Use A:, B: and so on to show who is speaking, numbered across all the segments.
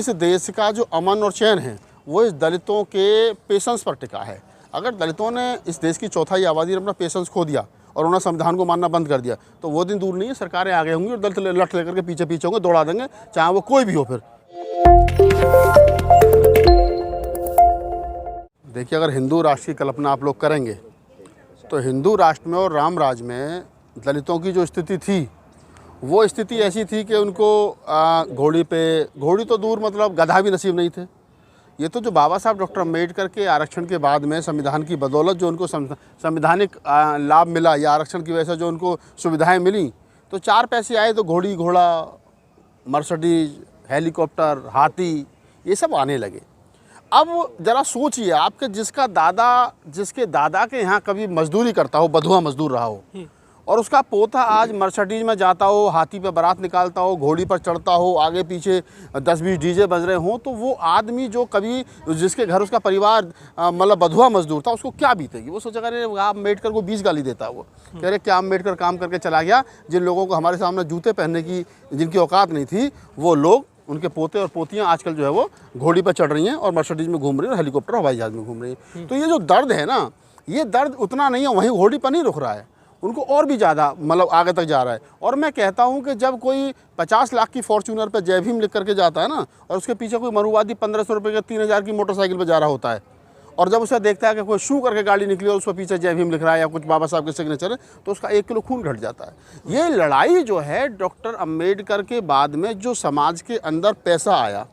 A: इस देश का जो अमन और चैन है वो इस दलितों के पेशेंस पर टिका है। अगर दलितों ने इस देश की चौथाई आबादी ने अपना पेशेंस खो दिया और उन्होंने संविधान को मानना बंद कर दिया तो वो दिन दूर नहीं है, सरकारें आगे होंगी और दलित लट लेकर के पीछे पीछे होंगे, दौड़ा देंगे, चाहे वो कोई भी हो। फिर देखिए, अगर हिंदू राष्ट्र की कल्पना आप लोग करेंगे तो हिंदू राष्ट्र में और राम राज में दलितों की जो स्थिति थी वो स्थिति ऐसी थी कि उनको घोड़ी तो दूर, मतलब गधा भी नसीब नहीं थे। ये तो जो बाबा साहब डॉक्टर अम्बेडकर के आरक्षण के बाद में संविधान की बदौलत जो उनको संवैधानिक लाभ मिला या आरक्षण की वजह से जो उनको सुविधाएं मिली, तो 4 पैसे आए तो घोड़ी, घोड़ा, मर्सिडीज, हेलीकॉप्टर, हाथी, ये सब आने लगे। अब ज़रा सोचिए, आपके जिसके दादा के यहाँ कभी मजदूरी करता हो, बधुआ मजदूर रहा हो, और उसका पोता आज मर्सिडीज में जाता हो, हाथी पे बारात निकालता हो, घोड़ी पर चढ़ता हो, आगे पीछे 10-20 डीजे बज रहे हों, तो वो आदमी जो कभी जिसके घर उसका परिवार मतलब बधुआ मजदूर था, उसको क्या बीतेगी? वो सोचा अरे आप अम्बेडकर को 20 गाली देता है वो, कह रहे क्या अम्बेडकर काम करके चला गया। जिन लोगों को हमारे सामने जूते पहनने की जिनकी औकात नहीं थी, वो लोग, उनके पोते और पोतियाँ आजकल जो है वो घोड़ी पर चढ़ रही हैं और मर्सिडीज में घूम रही हैं और हेलीकॉप्टर, हवाई जहाज़ में घूम रही हैं। तो ये जो दर्द है ना, ये दर्द उतना नहीं है, वहीं घोड़ी पर नहीं रुक रहा है, उनको और भी ज़्यादा मतलब आगे तक जा रहा है। और मैं कहता हूँ कि जब कोई 50 लाख की फॉर्च्यूनर पर जय भीम लिख करके जाता है ना, और उसके पीछे कोई मरुवादी 1500 रुपये का 3000 की मोटरसाइकिल पर जा रहा होता है, और जब उसे देखता है कि कोई शू करके गाड़ी निकली और उसके पीछे जय भीम लिख रहा है या कुछ बाबा साहब के सिग्नेचर है, तो उसका 1 किलो खून घट जाता है। ये लड़ाई जो है डॉक्टर अम्बेडकर के बाद में जो समाज के अंदर पैसा आया,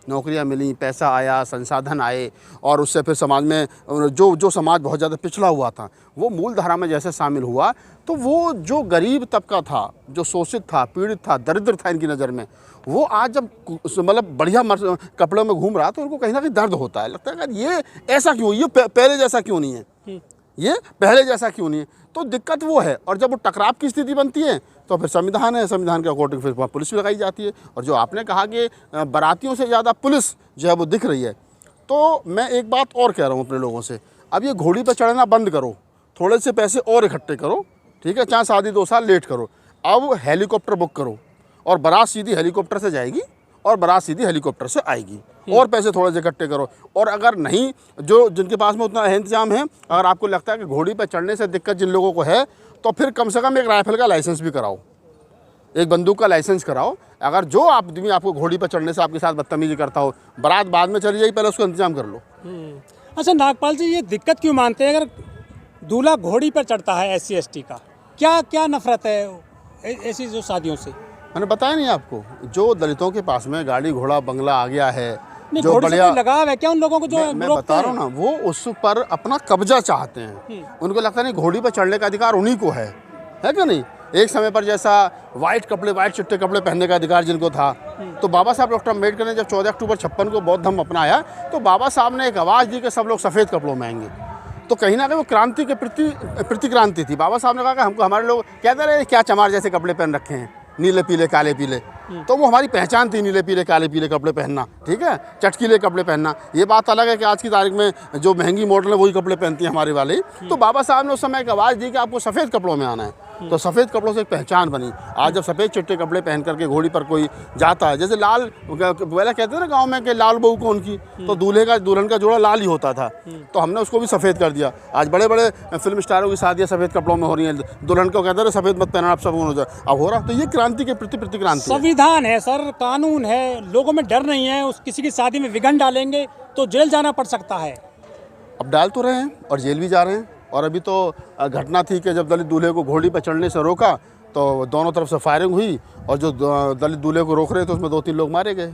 A: नौकरियां मिली, पैसा आया, संसाधन आए, और उससे फिर समाज में जो समाज बहुत ज़्यादा पिछड़ा हुआ था वो मूल धारा में जैसे शामिल हुआ, तो वो जो गरीब तबका था, जो शोषित था, पीड़ित था, दरिद्र था इनकी नज़र में, वो आज जब मतलब बढ़िया कपड़ों में घूम रहा तो उनको कहीं ना कहीं दर्द होता है, लगता है कि ये ऐसा क्यों, ये पहले जैसा क्यों नहीं है, ये पहले जैसा क्यों नहीं है। तो दिक्कत वो है। और जब वो टकराव की स्थिति बनती है तो फिर संविधान है, संविधान के अकॉर्डिंग फिर पुलिस लगाई जाती है। और जो आपने कहा कि बारातियों से ज़्यादा पुलिस जो है वो दिख रही है, तो मैं एक बात और कह रहा हूँ अपने लोगों से, अब ये घोड़ी पर चढ़ना बंद करो, थोड़े से पैसे और इकट्ठे करो, ठीक है, चाहे शादी 2 साल लेट करो, अब हेलीकॉप्टर बुक करो और बारात सीधी हेलीकॉप्टर से जाएगी और बारात सीधी हेलीकॉप्टर से आएगी, और पैसे थोड़े से इकट्ठे करो। और अगर नहीं, जो जिनके पास में उतना इंतजाम है, अगर आपको लगता है कि घोड़ी पर चढ़ने से दिक्कत जिन लोगों को है, तो फिर कम से कम एक राइफल का लाइसेंस भी कराओ, एक बंदूक का लाइसेंस कराओ। अगर जो आदमी आपको घोड़ी पर चढ़ने से आपके साथ बदतमीजी करता हो, बारात बाद में चली जाएगी, पहले उसको इंतजाम कर लो।
B: अच्छा नागपाल जी, ये दिक्कत क्यों मानते हैं अगर दूल्हा घोड़ी पर चढ़ता है SC ST का? क्या क्या नफरत है ऐसी जो शादियों से?
A: मैंने बताया नहीं आपको, जो दलितों के पास में गाड़ी घोड़ा बंगला आ गया है,
B: जो बढ़िया लगाव है क्या उन लोगों को? जो
A: मैं बता रहा हूँ ना, वो उस पर अपना कब्जा चाहते हैं। उनको लगता नहीं घोड़ी पर चढ़ने का अधिकार उन्हीं को है क्या नहीं? एक समय पर जैसा वाइट चिट्टे कपड़े पहनने का अधिकार जिनको था, तो बाबा साहब डॉक्टर अम्बेडकर ने जब 14 अक्टूबर 56 को बौद्ध धर्म अपनाया, तो बाबा साहब ने एक आवाज़ दी कि सब लोग सफ़ेद कपड़ों में आएंगे। तो कहीं ना कहीं वो क्रांति के प्रति क्रांति थी। बाबा साहब ने कहा कि हमको, हमारे लोग कहते रहे क्या चमार जैसे कपड़े पहन रखे हैं, नीले पीले काले पीले, तो वो हमारी पहचान थी, नीले पीले काले पीले कपड़े पहनना, ठीक है, चटकीले कपड़े पहनना। ये बात अलग है कि आज की तारीख में जो महंगी मॉडल है वही कपड़े पहनती हैं हमारे वाले। तो बाबा साहब ने उस समय एक आवाज़ दी कि आपको सफ़ेद कपड़ों में आना है, तो सफ़ेद कपड़ों से एक पहचान बनी। आज जब सफ़ेद चिट्टे कपड़े पहन करके घोड़ी पर कोई जाता है, जैसे लाल पहले कहते हैं ना गाँव में कि लाल बहू को उनकी, तो दुल्हन का जोड़ा लाल ही होता था, तो हमने उसको भी सफ़ेद कर दिया। आज बड़े बड़े फिल्म स्टारों की शादियाँ सफ़ेद कपड़ों में हो रही हैं, दुल्हन को कहते हैं सफ़ेद मत पहना, आप सब हो जाए, अब हो रहा। तो ये क्रांति के प्रति क्रांति,
B: संविधान है सर, कानून है, लोगों में डर नहीं है, उस किसी की शादी में विघ्न डालेंगे तो जेल जाना पड़ सकता है।
A: अब डाल तो रहे हैं और जेल भी जा रहे हैं। और अभी तो घटना थी कि जब दलित दूल्हे को घोड़ी पर चढ़ने से रोका तो दोनों तरफ से फायरिंग हुई, और जो दलित दूल्हे को रोक रहे थे उसमें 2-3 लोग मारे गए।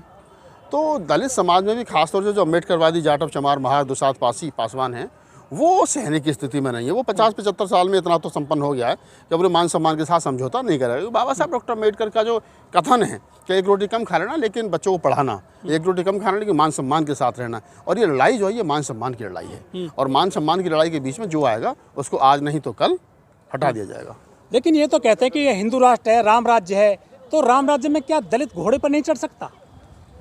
A: तो दलित समाज में भी खासतौर से जो अम्बेडकरवादी जाटव चमार महार दुसाध पासवान हैं, वो सहने की स्थिति में नहीं है। वो 50-75 साल में इतना तो संपन्न हो गया है कि अपने मान सम्मान के साथ समझौता नहीं करेगा। बाबा साहब डॉक्टर अम्बेडकर का जो कथन है कि 1 रोटी कम खा लेना लेकिन बच्चों को पढ़ाना, 1 रोटी कम खाना लेकिन मान सम्मान के साथ रहना, और ये लड़ाई जो है ये मान सम्मान की लड़ाई है। और मान सम्मान की लड़ाई के बीच में जो आएगा उसको आज नहीं तो कल हटा दिया जाएगा।
B: लेकिन ये तो कहते हैं कि ये हिंदू राष्ट्र है, राम राज्य है, तो राम राज्य में क्या दलित घोड़े पर नहीं चढ़ सकता?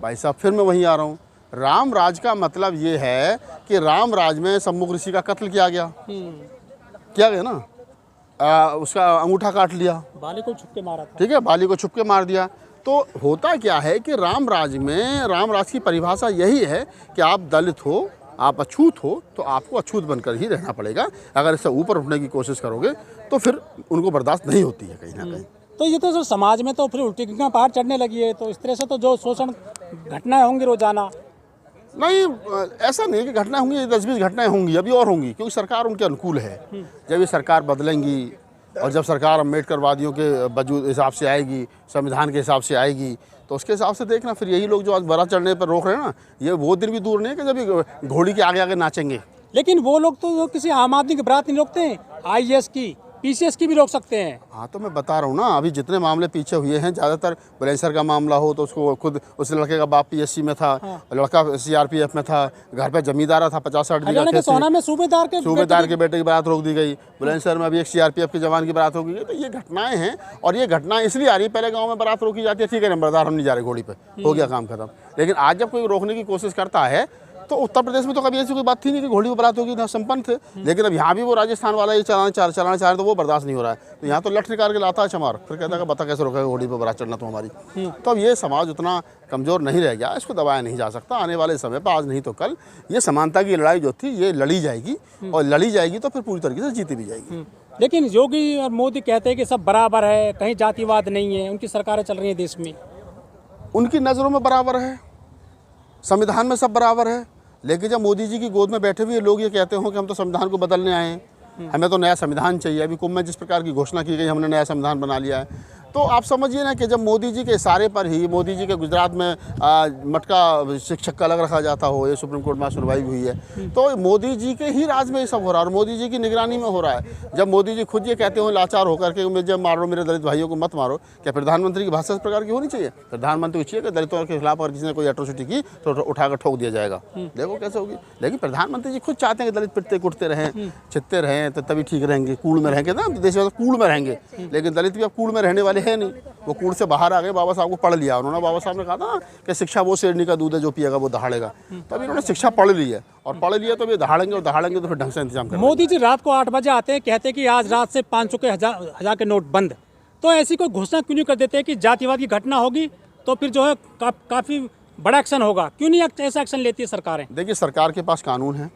A: भाई साहब, फिर मैं वहीं आ रहा हूँ। राम राज का मतलब ये है कि राम राज में सम्मुख ऋषि का कत्ल किया गया ना, उसका अंगूठा काट लिया,
B: बाली को छुप के मारा था,
A: ठीक है, बाली को छुप के मार दिया। तो होता क्या है कि राम राज में, राम राज की परिभाषा यही है कि आप दलित हो, आप अछूत हो, तो आपको अछूत बनकर ही रहना पड़ेगा। अगर इससे ऊपर उठने की कोशिश करोगे तो फिर उनको बर्दाश्त नहीं होती है कहीं ना कहीं।
B: तो ये तो जो समाज में तो फिर उल्टी गंगा पहाड़ चढ़ने लगी है, तो इस तरह से तो जो शोषण घटनाएं होंगी रोजाना।
A: नहीं, ऐसा नहीं है कि घटनाएं होंगी, 10-20 घटनाएं होंगी, अभी और होंगी, क्योंकि सरकार उनके अनुकूल है। जब ये सरकार बदलेंगी और जब सरकार अम्बेडकरवादियों के वजूद हिसाब से आएगी, संविधान के हिसाब से आएगी, तो उसके हिसाब से देखना फिर यही लोग जो आज बड़ा चढ़ने पर रोक रहे हैं ना, ये वो दिन भी दूर नहीं है कि जब ये घोड़ी के आगे आगे नाचेंगे।
B: लेकिन वो लोग तो किसी आम आदमी की बात नहीं रोकते हैं, आईएएस की, पीसीएस की भी रोक सकते हैं।
A: हाँ, तो मैं बता रहा हूँ ना, अभी जितने मामले पीछे हुए हैं, ज़्यादातर बुलंदशहर का मामला हो तो उसको खुद उस लड़के का बाप पीएससी में था, लड़का सीआरपीएफ में था, घर पे जमींदार था, 50-60 बीघा खेत,
B: सोना में सूबेदार
A: के बेटे की बारात रोक दी गई। बुलंदशहर में अभी एक सीआरपीएफ के जवान की बारात रोकी गई। तो ये घटनाएं हैं, और ये घटनाएं इसलिए आ रही है, पहले गाँव में बारात रोकी जाती है, ठीक है नंबरदार हम नहीं जा रहे घोड़ी पे, हो गया काम खत्म। लेकिन आज जब कोई रोकने की कोशिश करता है, तो उत्तर प्रदेश में तो कभी ऐसी कोई बात थी नहीं कि घोड़ी पर बारात होगी, ना संपन्न थे। लेकिन अब यहाँ भी वो राजस्थान वाला ये चलाना चाह रहे हैं, तो वो बर्दाश्त नहीं हो रहा है। तो यहाँ तो लठ निकाल के लाता है चमार, फिर कहता है कि बता कैसे रोकेगा घोड़ी पर बारात चढ़ना तो हमारी। तो अब ये समाज उतना कमज़ोर नहीं रह गया, इसको दबाया नहीं जा सकता। आने वाले समय पर, आज नहीं तो कल, ये समानता की लड़ाई जो थी ये लड़ी जाएगी, और लड़ी जाएगी तो फिर पूरी तरीके से जीती भी जाएगी।
B: लेकिन योगी और मोदी कहते हैं कि सब बराबर है, कहीं जातिवाद नहीं है, उनकी सरकारें चल रही हैं देश में।
A: उनकी नज़रों में बराबर है, संविधान में सब बराबर है। लेकिन जब मोदी जी की गोद में बैठे हुए लोग ये कहते हो कि हम तो संविधान को बदलने आए हैं, हमें तो नया संविधान चाहिए, अभी कुंभ में जिस प्रकार की घोषणा की गई, हमने नया संविधान बना लिया है, तो आप समझिए ना कि जब मोदी जी के इशारे पर ही, मोदी जी के गुजरात में मटका शिक्षक का अलग रखा जाता हो, ये सुप्रीम कोर्ट में सुनवाई हुई है, तो मोदी जी के ही राज में ये सब हो रहा है और मोदी जी की निगरानी में हो रहा है। जब मोदी जी खुद ये कहते हो लाचार होकर के, जब मारो मेरे दलित भाइयों को मत मारो, क्या प्रधानमंत्री की भाषा इस प्रकार की होनी चाहिए? प्रधानमंत्री को चाहिए कि दलितों के खिलाफ अगर किसी ने कोई एट्रोसिटी की तो उठाकर ठोक दिया जाएगा। देखो कैसे होगी। लेकिन प्रधानमंत्री जी खुद चाहते हैं कि दलित पिटते कुटते रहें, छित्ते रहें, तो तभी ठीक रहेंगे, कूड़ में रहेंगे ना, देश में कूड़ में रहेंगे। लेकिन दलित भी अब कूड़ में रहने वाले है नहीं, वो कूड़ से बाहर आ गए। बाबा साहब को पढ़ लिया उन्होंने, बाबा साहब ने कहा था कि शिक्षा वो शेरनी का दूध है जो पिएगा वो दहाड़ेगा। तो अभी इन्होंने शिक्षा पढ़ ली है, और पढ़ लिया तो ये दहाड़ेंगे, और दहाड़ेंगे तो फिर ढंग से इंतजाम करेंगे।
B: मोदी जी रात को 8 बजे आते हैं, कहते हैं कि आज रात से 500 के हजार के नोट बंद। तो ऐसी कोई घोषणा क्यों नहीं कर देते कि जातिवाद की घटना होगी तो फिर जो है काफी बड़ा एक्शन होगा? क्यों नहीं ऐसा एक्शन लेती है सरकारें?
A: देखिए, सरकार के पास कानून है,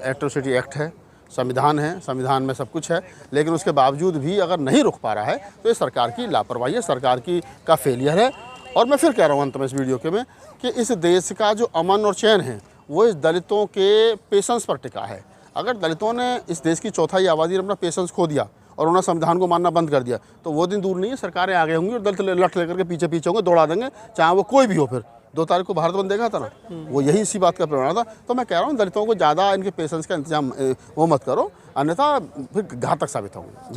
A: एट्रोसिटी एक्ट है, संविधान है, संविधान में सब कुछ है, लेकिन उसके बावजूद भी अगर नहीं रुक पा रहा है तो ये सरकार की लापरवाही है, सरकार का फेलियर है। और मैं फिर कह रहा हूँ अंत में इस वीडियो के में कि इस देश का जो अमन और चैन है वो इस दलितों के पेशेंस पर टिका है। अगर दलितों ने, इस देश की चौथाई आबादी ने अपना पेशेंस खो दिया और उन्होंने संविधान को मानना बंद कर दिया, तो वो दिन दूर नहीं है, सरकारें आगे होंगी और दलित लठ लेकर के पीछे पीछे होंगे, दौड़ा देंगे, चाहे वो कोई भी हो। फिर 2 तारीख को भारत बंद देखा था ना, वो यही इसी बात का परिणाम था। तो मैं कह रहा हूँ दलितों को ज़्यादा इनके पेशेंस का इंतजाम वो मत करो, अन्यथा फिर घातक साबित होंगे।